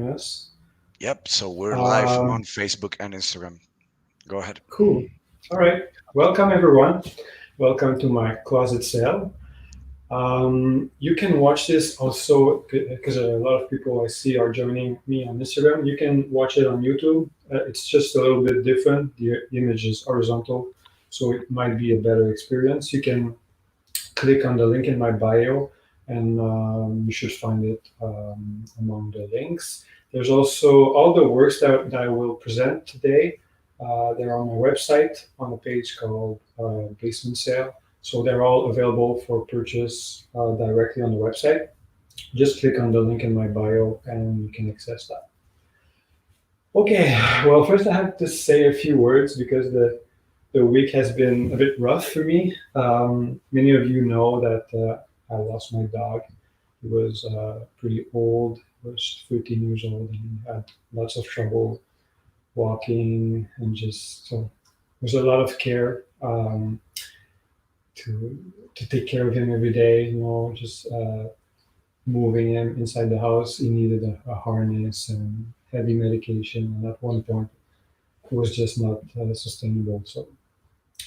Yes. Yep, so we're live Um, on Facebook and Instagram. Go ahead. cool. All right. Welcome, everyone. Welcome to my closet sale. You can watch this also because a lot of people I see are joining me on Instagram. You can watch it on YouTube. It's just a little bit different. The image is horizontal, so it might be a better experience. You can click on the link in my bio, and you should find it among the links. There's also all the works that I will present today. They're on my website on a page called Basement Sale. So they're all available for purchase directly on the website. Just click on the link in my bio and you can access that. Okay, well, first I have to say a few words because the week has been a bit rough for me. Many of you know that I lost my dog. He was pretty old. He was 13 years old, and he had lots of trouble walking, and just so there's a lot of care to take care of him every day. Just moving him inside the house. He needed a harness and heavy medication, and at one point it was just not sustainable. So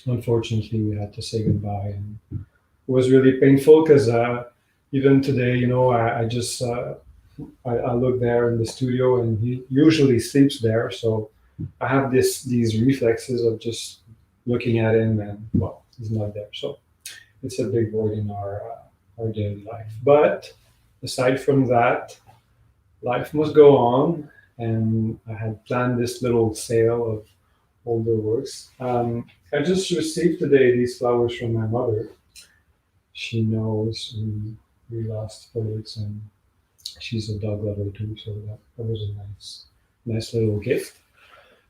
unfortunately, we had to say goodbye, and it was really painful because even today, I just I look there in the studio, and he usually sleeps there, so I have these reflexes of just looking at him, and well, he's not there, so it's a big void in our daily life. But aside from that, life must go on, and I had planned this little sale of older works. I just received today these flowers from my mother. She knows we lost birds, and she's a dog lover too, so that was a nice little gift.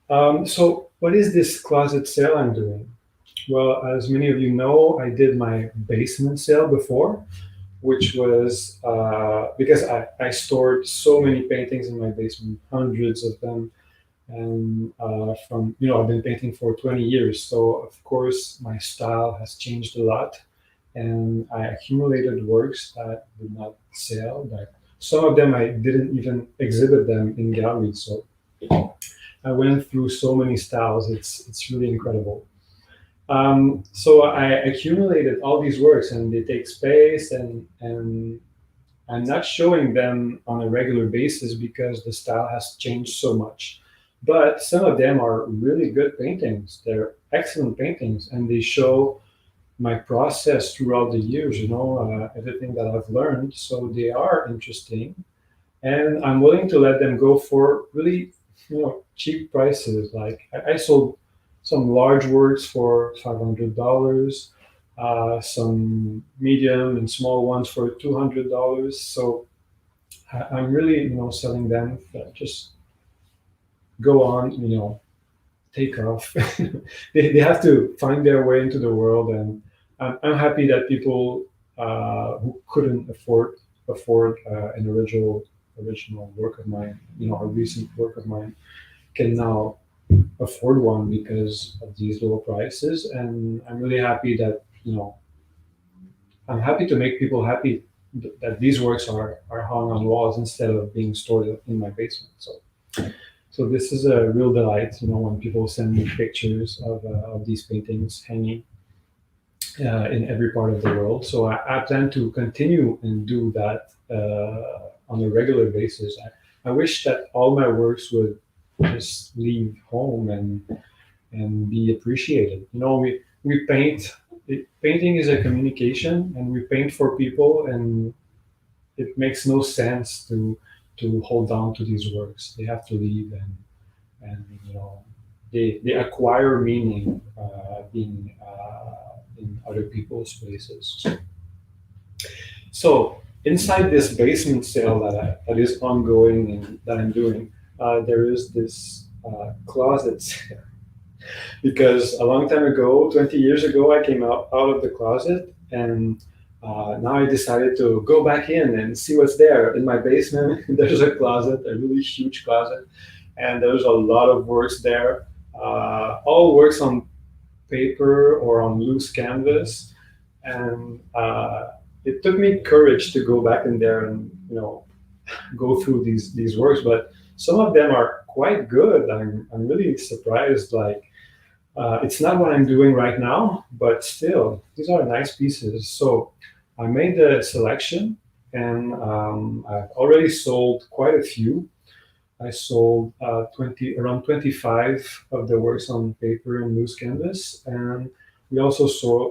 So, what is this closet sale I'm doing? Well, as many of you know, I did my basement sale before, which was because I stored so many paintings in my basement, hundreds of them, and from I've been painting for 20 years, so of course my style has changed a lot, and I accumulated works that did not sell. That some of them I didn't even exhibit them in galleries. So I went through so many styles. It's really incredible. So I accumulated all these works, and they take space, and I'm not showing them on a regular basis because the style has changed so much. But some of them are really good paintings. They're excellent paintings, and they show my process throughout the years, everything that I've learned. So they are interesting, and I'm willing to let them go for really, cheap prices. Like I sold some large works for $500, some medium and small ones for $200. So I'm really, selling them. Just go on, take off. They have to find their way into the world, and I'm happy that people who couldn't afford an original work of mine, a recent work of mine, can now afford one because of these low prices. And I'm really happy that I'm happy to make people happy that these works are hung on walls instead of being stored in my basement. So this is a real delight, when people send me pictures of these paintings hanging in every part of the world. So I plan to continue and do that on a regular basis. I wish that all my works would just leave home and be appreciated. We paint. Painting is a communication, and we paint for people, and it makes no sense to hold on to these works. They have to leave, and they acquire meaning being in other people's places. So inside this basement sale that is ongoing and that I'm doing, there is this closet sale. Because a long time ago, 20 years ago, I came out of the closet, and now I decided to go back in and see what's there. In my basement, there's a closet, a really huge closet, and there's a lot of works there. All works on paper or on loose canvas, and it took me courage to go back in there and go through these works, but some of them are quite good. I'm really surprised. Like it's not what I'm doing right now, but still, these are nice pieces. So I made the selection, and I've already sold quite a few. I sold 25 of the works on paper and loose canvas, and we also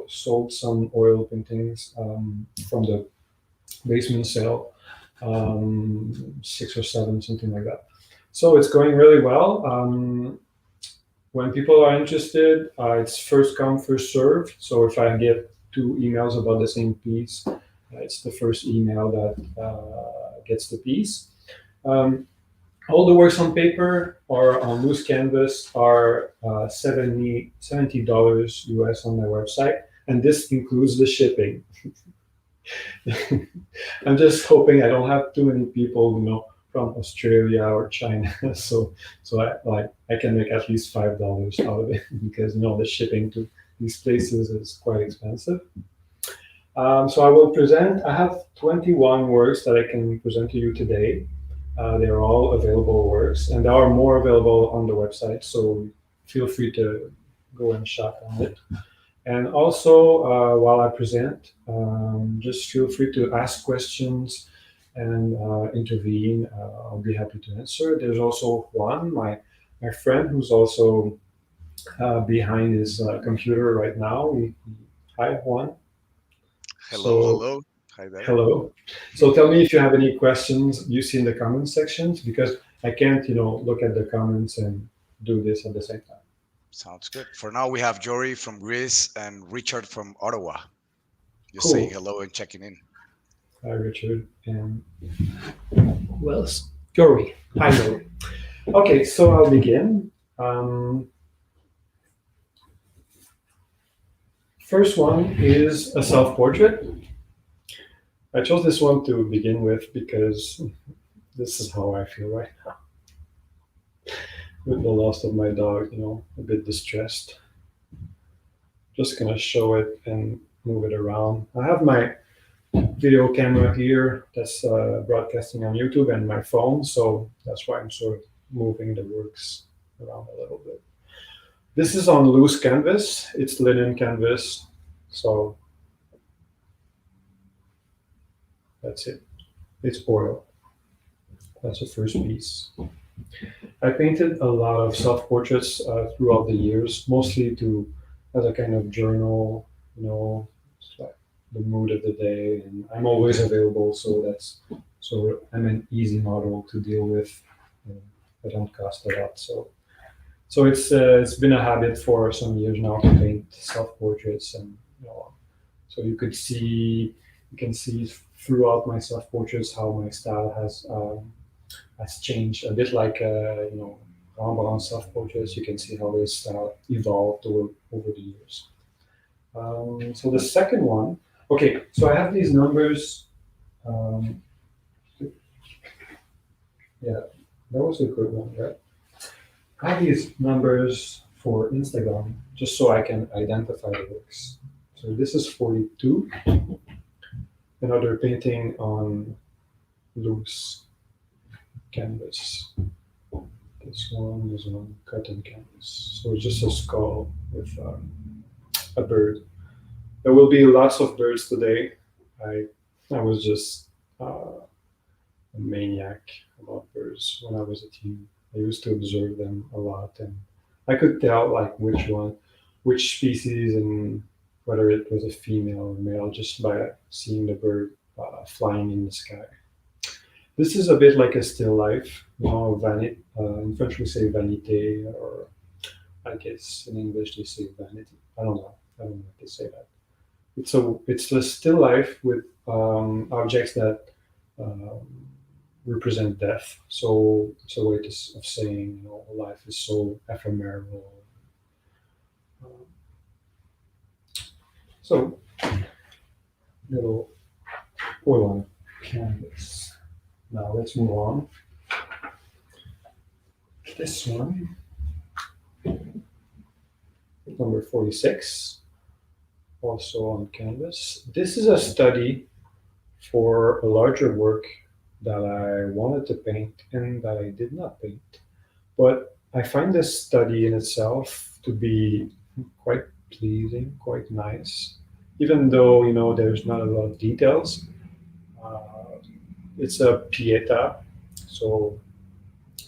sold some oil paintings from the basement sale, 6 or 7, something like that. So it's going really well. When people are interested, it's first come, first serve. So if I get 2 emails about the same piece, it's the first email that gets the piece. Um, all the works on paper or on loose canvas are $70 US on my website, and this includes the shipping. I'm just hoping I don't have too many people, from Australia or China, so I can make at least $5 out of it because the shipping to these places is quite expensive. So I will present. I have 21 works that I can present to you today. They're all available works, and there are more available on the website. So feel free to go and shop on it. And also, while I present, just feel free to ask questions and intervene. I'll be happy to answer. There's also Juan, my friend, who's also behind his computer right now. Hi, Juan. Hello, So, hello. Hi there. hello. So, tell me if you have any questions you see in the comment sections because I can't, look at the comments and do this at the same time. Sounds good. For now, we have Jory from Greece and Richard from Ottawa. Just saying Cool. hello and checking in. Hi, Richard. And who else? Jory. Hi, Jory. Okay, so I'll begin. First one is a self-portrait. I chose this one to begin with because this is how I feel right now. With the loss of my dog, a bit distressed. Just gonna show it and move it around. I have my video camera here that's broadcasting on YouTube and my phone, so that's why I'm sort of moving the works around a little bit. This is on loose canvas. It's linen canvas, so that's it. It's oil. That's the first piece. I painted a lot of self-portraits throughout the years, mostly to as a kind of journal, it's like the mood of the day, and I'm always available, so I'm an easy model to deal with. And I don't cost a lot, so it's been a habit for some years now to paint self-portraits, and so you can see throughout my self-portraits how my style has changed a bit like Rembrandt self-portraits. You can see how his style evolved over the years. So the second one, okay, so I have these numbers. Um, yeah, that was a good one, right? I have these numbers for Instagram just so I can identify the works. So this is 42, another painting on loose canvas. This one is on cotton canvas. So it's just a skull with a bird. There will be lots of birds today. I I was just a maniac about birds when I was a teen. I used to observe them a lot, and I could tell like which species, and whether it was a female or male just by seeing the bird flying in the sky. This is a bit like a still life, vanity. In French we say vanité, or I guess in English they say vanity. I don't know. I don't know if they say that. It's a still life with objects that um, represent death. So it's a way of saying, life is so ephemeral. Um, so little oil on canvas. Now let's move on. This one, number 46, also on canvas. This is a study for a larger work that I wanted to paint and that I did not paint. But I find this study in itself to be quite pleasing, quite nice, even though there's not a lot of details. Uh, it's a Pieta, so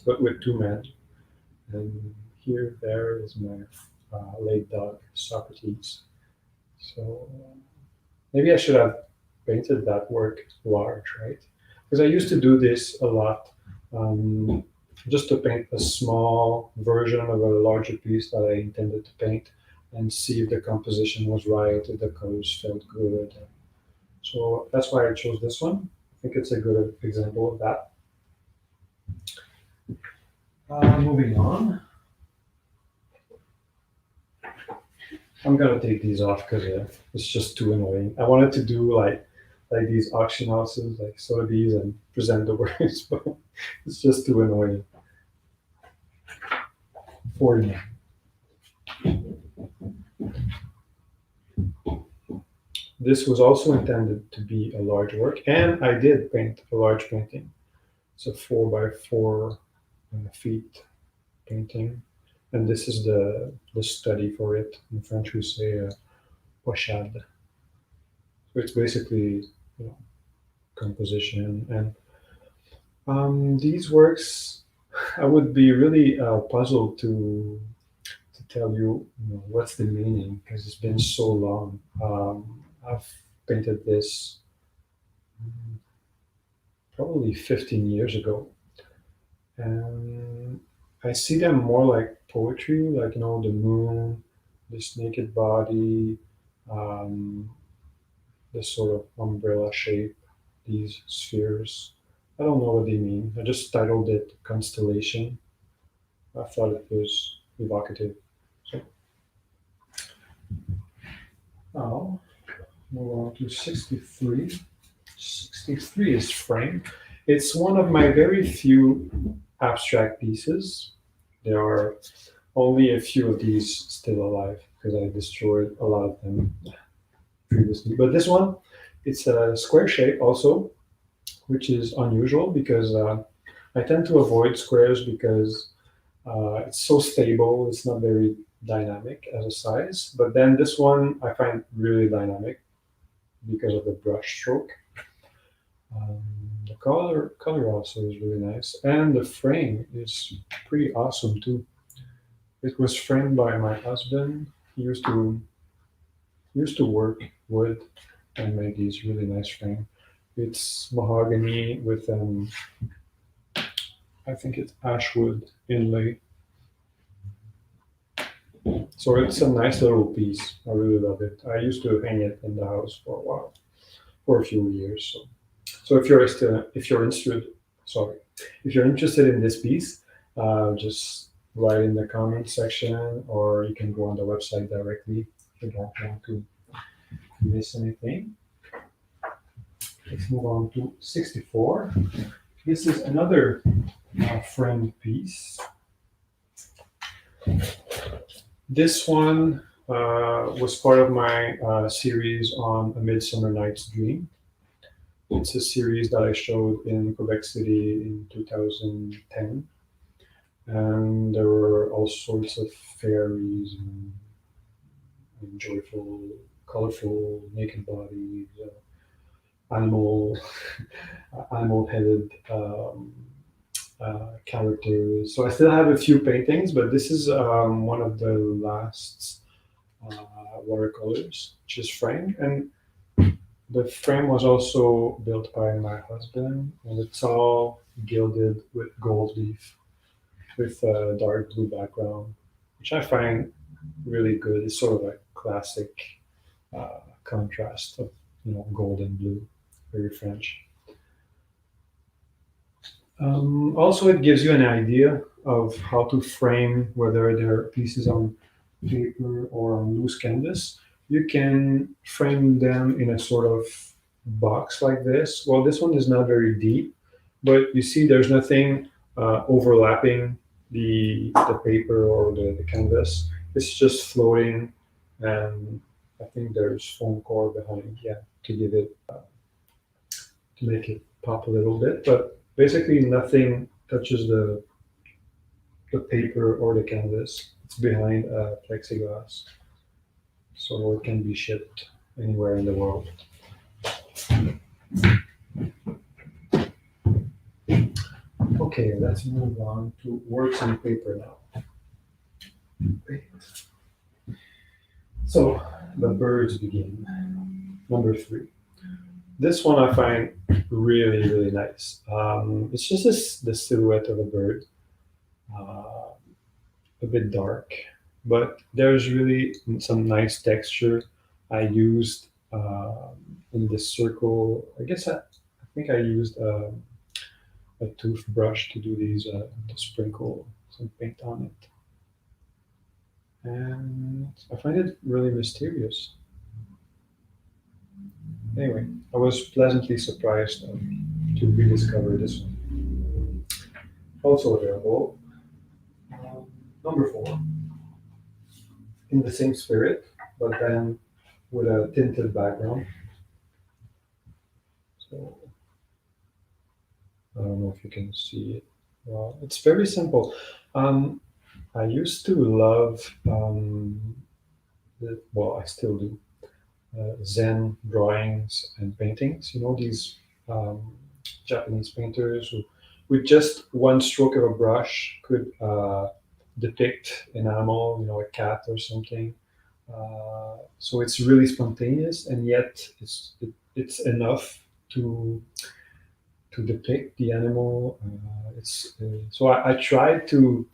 but with two men, and here there is my late dog Socrates. So maybe I should have painted that work large, right? Because I used to do this a lot, um, just to paint a small version of a larger piece that I intended to paint and see if the composition was right, if the colors felt good. So that's why I chose this one. I think it's a good example of that. Moving on, I'm gonna take these off because it's just too annoying. I wanted to do like these auction houses, like Sotheby's, and present the works, but it's just too annoying for me. This was also intended to be a large work, and I did paint a large painting. It's a 4 by 4 feet painting, and this is the study for it. In French, we say pochade. So it's basically composition, and these works, I would be really puzzled to tell you, what's the meaning because it's been so long. I've painted this probably 15 years ago, and I see them more like poetry, like the moon, this naked body, um, this sort of umbrella shape, these spheres. I don't know what they mean. I just titled it Constellation. I thought it was evocative. So now move on to 63. 63 is frame. It's one of my very few abstract pieces. There are only a few of these still alive because I destroyed a lot of them previously. But this one, it's a square shape also, which is unusual because I tend to avoid squares because it's so stable. It's not very dynamic as a size. But then this one I find really dynamic because of the brush stroke. Um, the color also is really nice, and the frame is pretty awesome too. It was framed by my husband. He used to work wood and made these really nice frame. It's mahogany with I think it's ashwood inlay. So it's a nice little piece. I really love it. I used to hang it in the house for a while, for a few years. So if you're interested in this piece, just write in the comment section, or you can go on the website directly if you don't want to miss anything. Let's move on to 64. This is another framed piece. This one was part of my series on A Midsummer Night's Dream. It's a series that I showed in Quebec City in 2010, and there were all sorts of fairies and joyful, colorful, naked bodies, animal, animal-headed characters. So I still have a few paintings, but this is one of the last watercolors, which is framed, and the frame was also built by my husband, and it's all gilded with gold leaf with a dark blue background, which I find really good. It's sort of a classic contrast of gold and blue, very French. Also, it gives you an idea of how to frame, whether they're pieces on paper or on loose canvas. You can frame them in a sort of box like this. Well, this one is not very deep, but you see there's nothing overlapping the paper or the canvas. It's just floating, and I think there's foam core behind, yeah, to give it to make it pop a little bit, but basically nothing touches the paper or the canvas. It's behind plexiglass, so it can be shipped anywhere in the world. Okay, let's move on to works on paper now. So the birds begin. Number three. This one I find really, really nice. It's just the silhouette of a bird, uh, a bit dark, but there's really some nice texture. I used in this circle. I think I used a toothbrush to do these to sprinkle some paint on it, and I find it really mysterious. Anyway, I was pleasantly surprised to rediscover this one. Also available. Number four, in the same spirit, but then with a tinted background. So I don't know if you can see it. Well, it's very simple. Um, I used to love, I still do, Zen drawings and paintings. You know, these um, Japanese painters who, with just one stroke of a brush, could depict an animal, you know, a cat or something. So it's really spontaneous, and yet it's enough to to depict the animal. So I tried to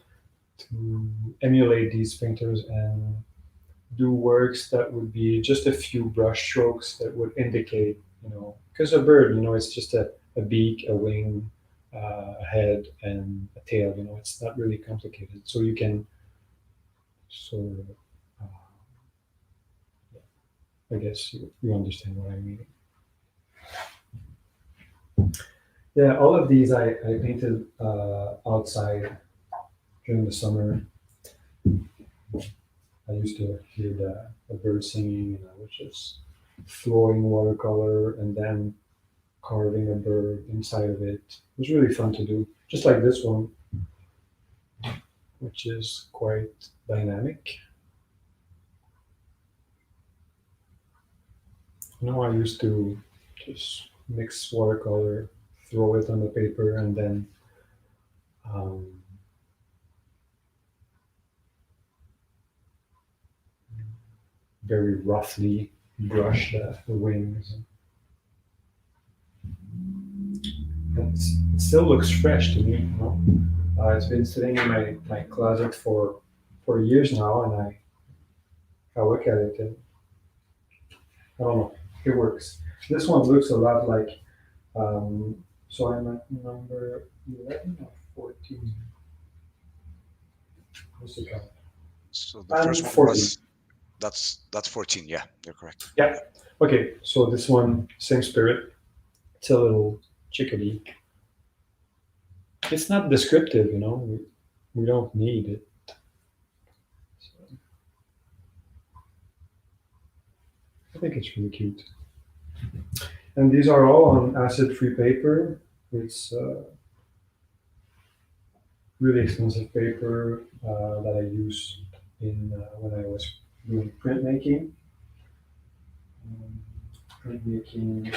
emulate these painters and do works that would be just a few brush strokes that would indicate, you know, because a bird, you know, it's just a beak, a wing, a head, and a tail. You know, it's not really complicated. So you can sort of, I guess you understand what I mean. Yeah, all of these I painted outside during the summer. I used to hear the bird singing, and I was just flowing watercolor and then carving a bird inside of it. It was really fun to do, just like this one, which is quite dynamic. Now I used to just mix watercolor, throw it on the paper, and then um, very roughly brush the wings. It still looks fresh to me. You know? It's been sitting in my closet for years now, and I look at it and I don't know, it works. This one looks a lot like, so I'm at number 11 or 14. What's the count? So the I'm first one 14. was that's 14. Yeah, you're correct. Yeah. Okay, so this one, same spirit. It's a little chickadee. It's not descriptive, you know. We don't need it. So I think it's really cute. And these are all on acid-free paper. It's really expensive paper that I used in when I was doing printmaking. Um, Printmaking.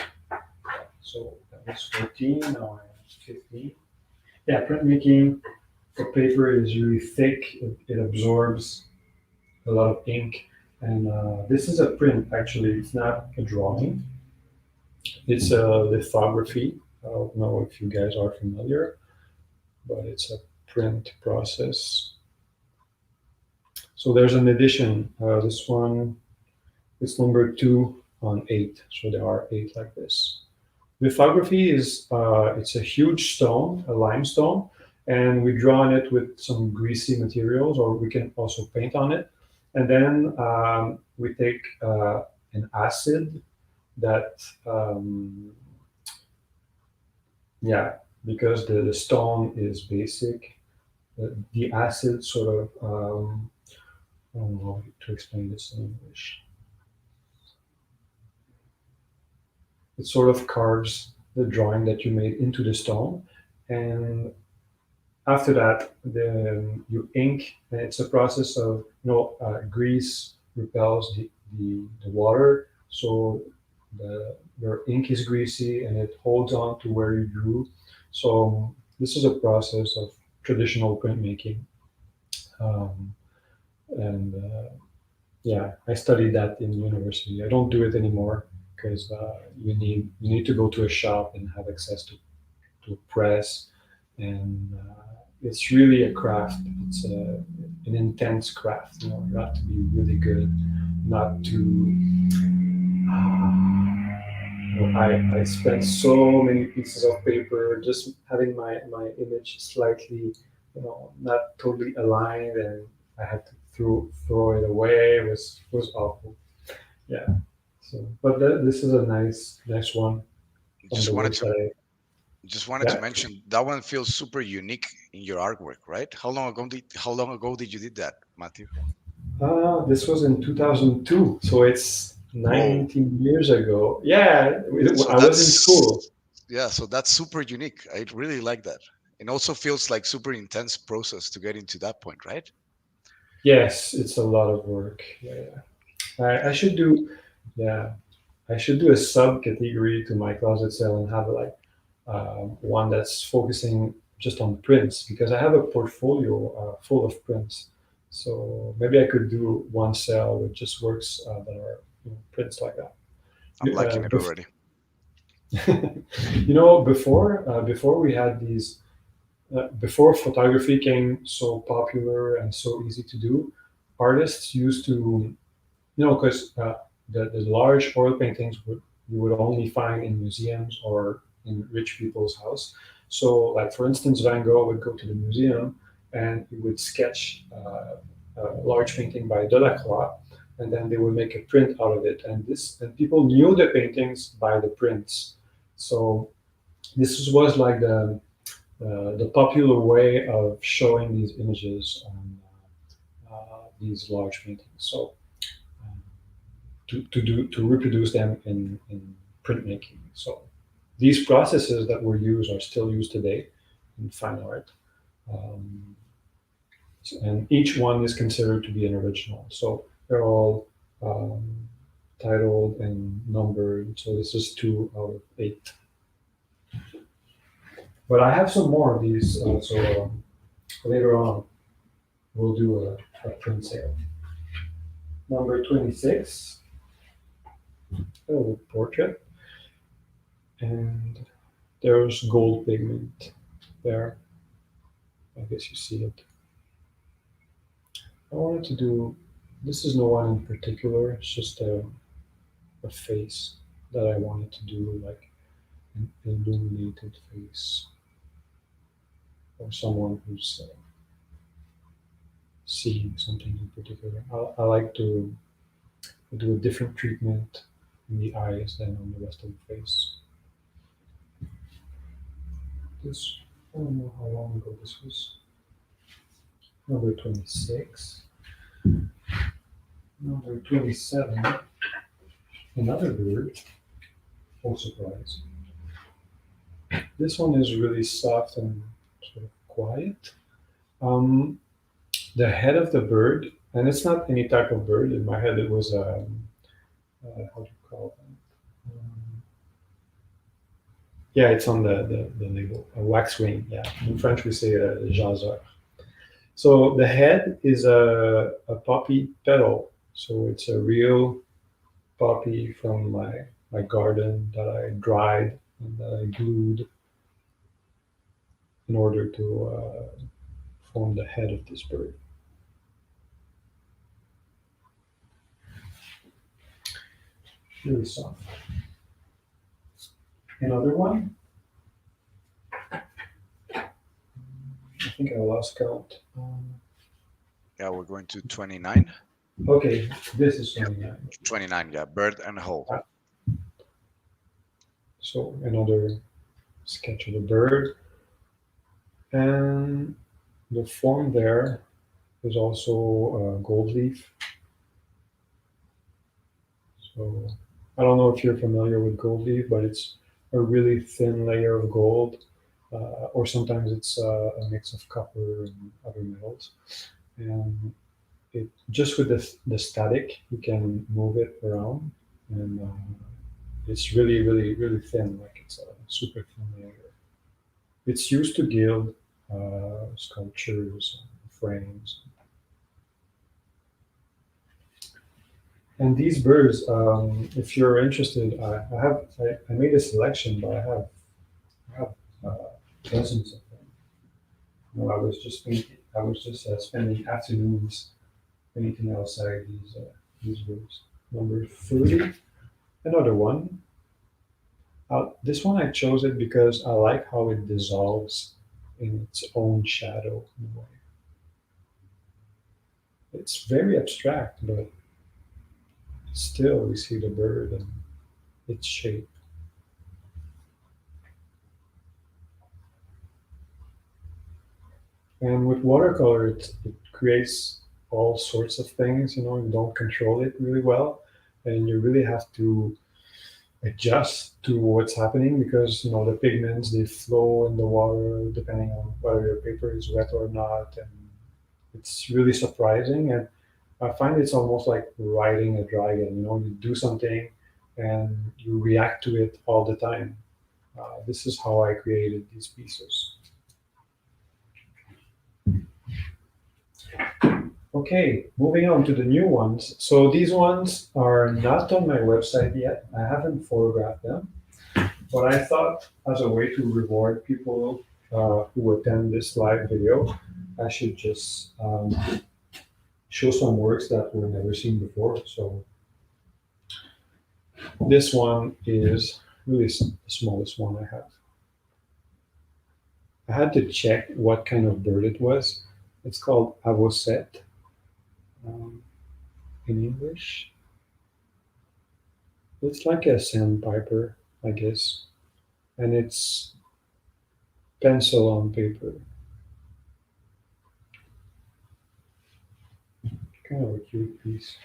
So that was 14. Now I'm 15. Yeah, printmaking. The paper is really thick. It absorbs a lot of ink, and this is a print. Actually, it's not a drawing. It's a lithography. I don't know if you guys are familiar, but it's a print process. So there's an edition. This one is number two on eight. So there are eight like this. Lithography is it's a huge stone, a limestone, and we draw on it with some greasy materials, or we can also paint on it. And then we take an acid that, yeah, because the stone is basic, the acid sort of, I don't know how to explain this in English. It sort of carves the drawing that you made into the stone, and after that, you ink, and it's a process of grease repels the water, so your ink is greasy and it holds on to where you drew. So this is a process of traditional printmaking, um, and yeah, I studied that in university. I don't do it anymore because you need to go to a shop and have access to a press, and it's really a craft. It's an intense craft. You have to be really good, not to. I spent so many pieces of paper just having my image slightly, not totally aligned, and I had to throw it away. It was awful. Yeah. So, but this is a nice one from Just the wanted works to that I. just wanted to Yeah. mention that one feels super unique in your artwork, right? How long ago did you did that, Matthew? This was in 2002, so it's Oh, 19 years ago. Yeah, so I was in school. that's super unique. I really like that. It also feels like super intense process to get into that point, right? Yes, it's a lot of work. Yeah, yeah. I should do. Yeah, I should do a subcategory to my closet sale and have like one that's focusing just on prints because I have a portfolio full of prints. So maybe I could do one sale with just works that are prints like that. I'm liking it Bef- already. before we had these before photography came so popular and so easy to do, artists used to, because the large oil paintings you would only find in museums or in rich people's house. So, like for instance, Van Gogh would go to the museum and he would sketch a large painting by Delacroix, and then they would make a print out of it. And people knew the paintings by the prints. So was like the popular way of showing these images on these large paintings. So um, to reproduce them in printmaking. So these processes that were used are still used today in fine art, um, and each one is considered to be an original. So they're all um, titled and numbered. So this is 2 out of 8. But I have some more of these. So later on we'll do a print sale. Number 26, a little portrait, and there's gold pigment there. I guess you see it. I wanted to do, this is no one in particular, it's just a face that I wanted to do, like an illuminated face, or someone who's seeing something in particular. I like to do a different treatment in the eyes than on the rest of the face. This, I don't know how long ago this was. Number 26. Number 27. Another bird. Oh, surprise. This one is really soft and sort of quiet. Um, the head of the bird, and it's not any type of bird. In my head, it was how do you call that? Yeah, it's on the label. A waxwing. Yeah, in French we say a jaseur. So the head is a poppy petal. So it's a real poppy from my garden that I dried and that I glued in order to form the head of this bird. Really soft. Another one. I think I lost count. Yeah, we're going to 29. Okay, this is Yep, 29. 29. Yeah, bird and hole. Ah, so another sketch of a bird. And the form there is also a gold leaf. So I don't know if you're familiar with gold leaf, but it's a really thin layer of gold, or sometimes it's a mix of copper and other metals. And it just with the static, you can move it around, and it's really, really, really thin, like it's a super thin layer. It's used to gild sculptures, frames, and these birds. If you're interested, I made a selection, but I have dozens of them. No, I was just spending afternoons painting outside these birds. Number 30, another one. This one I chose it because I like how it dissolves in its own shadow in a way. It's very abstract, but still we see the bird and its shape. And with watercolor, it creates all sorts of things. You know, you don't control it really well, and you really have to adjust to what's happening because you know the pigments they flow in the water depending on whether your paper is wet or not, and it's really surprising. And I find it's almost like riding a dragon. You know, you do something and you react to it all the time. This is how I created these pieces. Okay, moving on to the new ones. So these ones are not on my website yet. I haven't photographed them, but I thought as a way to reward people who attend this live video, I should just show some works that were never seen before. So this one is really the smallest one I have. I had to check what kind of bird it was. It's called avocet um, in English. It's like a sandpiper, I guess, and it's pencil on paper. Kind of a cute piece.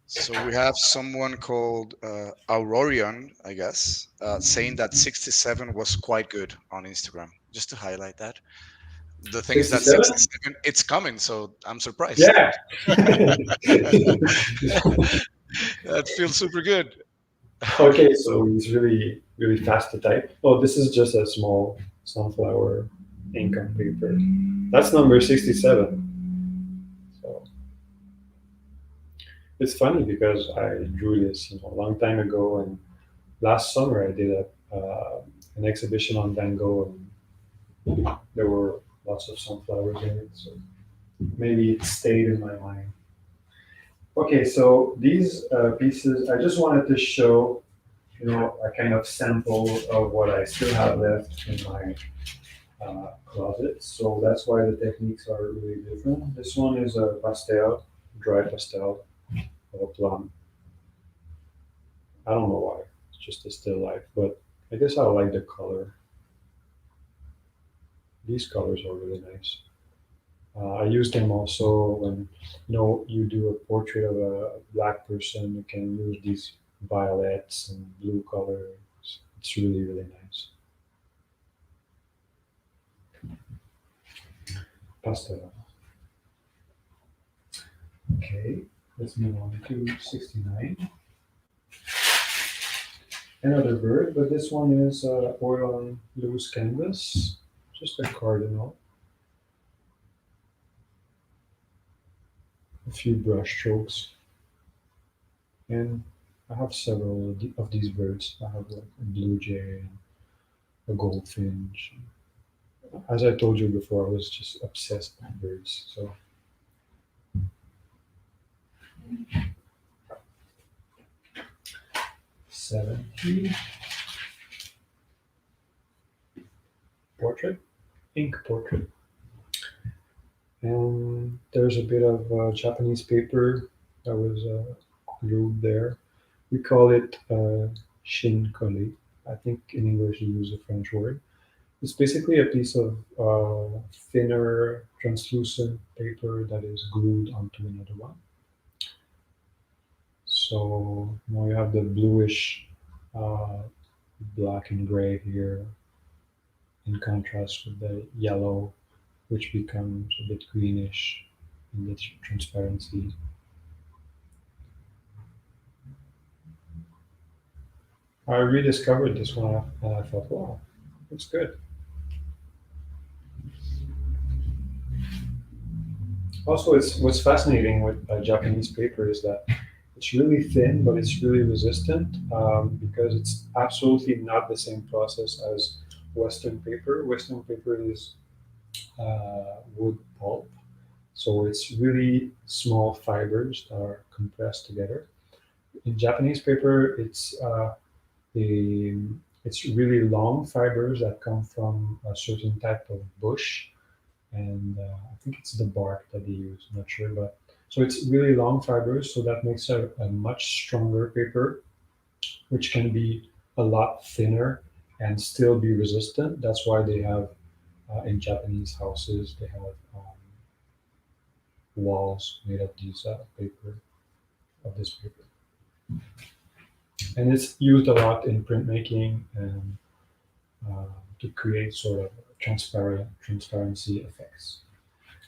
So we have someone called Aurorion, I guess, saying that 67 was quite good on Instagram. Just to highlight that. The thing is that 67? 67, it's coming, so I'm surprised. Yeah. That feels super good. Okay, so it's really, really fast to type. Oh, this is just a small sunflower ink on paper. That's number 67. So it's funny because I drew this a long time ago, and last summer I did an exhibition on Van Gogh, and there were lots of sunflowers in it. So maybe it stayed in my mind. Okay, so these pieces, I just wanted to show, you know, a kind of sample of what I still have left in my closet. So that's why the techniques are really different. This one is a pastel, dry pastel of a plum. I don't know why. It's just a still life, but I guess I like the color. These colors are really nice. I use them also when you know you do a portrait of a black person. You can use these violets and blue colors. It's really really nice. Pastel. Okay, let's move on to 69. Another bird, but this one is oil on loose canvas. Just a cardinal, a few brush strokes, and I have several of these birds. I have like a blue jay, a goldfinch. As I told you before, I was just obsessed with birds. So 70 portrait, ink portrait, and there's a bit of Japanese paper that was glued there. We call it shinkoli. I think in English you use a French word. It's basically a piece of thinner, translucent paper that is glued onto another one. So now you have the bluish, uh, black and gray here, in contrast with the yellow, which becomes a bit greenish in the transparency. I rediscovered this one and I thought, wow, it's good. Also, it's what's fascinating with Japanese paper is that it's really thin, but it's really resistant because it's absolutely not the same process as Western paper. Western paper is wood pulp, so it's really small fibers that are compressed together. In Japanese paper, a, it's really long fibers that come from a certain type of bush, and I think it's the bark that they use. I'm not sure, but so it's really long fibers, so that makes a much stronger paper, which can be a lot thinner and still be resistant. That's why they have in Japanese houses they have walls made of these paper of this paper, and it's used a lot in printmaking and uh, to create sort of transparency effects.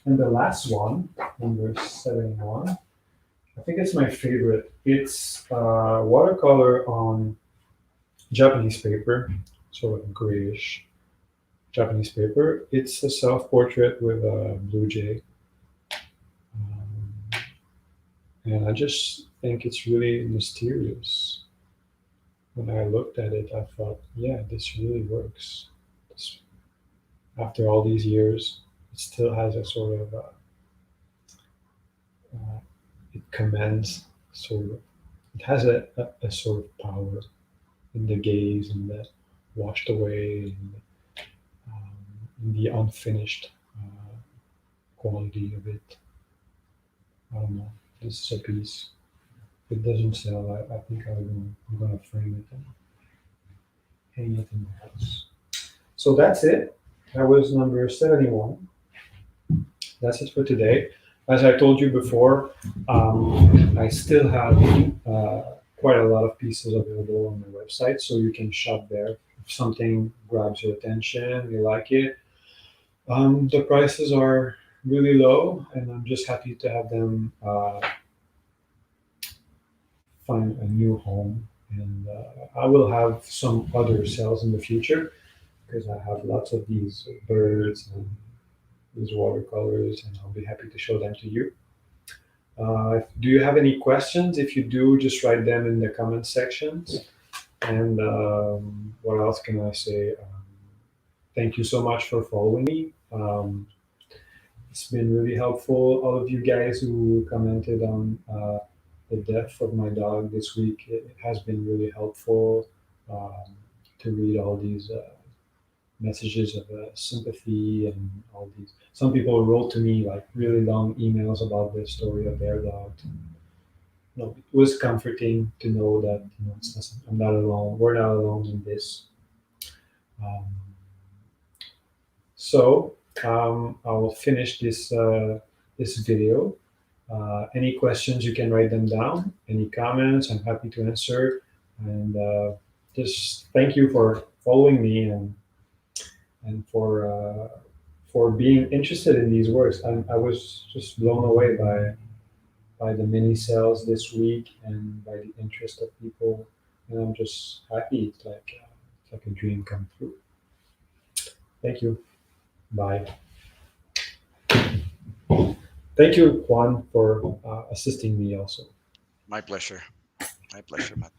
And the last one, number 71, I think it's my favorite. It's watercolor on Japanese paper, sort of grayish Japanese paper. It's a self portrait with a blue jay. Um, and I just think it's really mysterious. When I looked at it, I thought, yeah, this really works. This, after all these years, it still has a sort of, it commands sort of, it has a sort of power in the gaze and the washed away and the unfinished quality of it. I don't know. This is a piece. If it doesn't sell, I think I'm gonna frame it and hang it in my house. So that's it. That was number 71. That's it for today. As I told you before, I still have quite a lot of pieces available on my website, so you can shop there. If something grabs your attention, you like it, the prices are really low, and I'm just happy to have them find a new home. And I will have some other sales in the future because I have lots of these birds and these watercolors, and I'll be happy to show them to you. Do you have any questions? If you do, just write them in the comment sections. And what else can I say? Thank you so much for following me. It's been really helpful. All of you guys who commented on the death of my dog this week, it has been really helpful to read all these messages of sympathy and all these. Some people wrote to me like really long emails about the story of their dog. It was comforting to know that I'm not alone. We're not alone in this. Um, I will finish this video. Any questions, you can write them down. Any comments, I'm happy to answer. And just thank you for following me and for being interested in these works. I was just blown away by the mini sales this week and by the interest of people. And I'm just happy. It's like a dream come true. Thank you. Bye. Thank you, Juan, for assisting me also. My pleasure. My pleasure, Matt.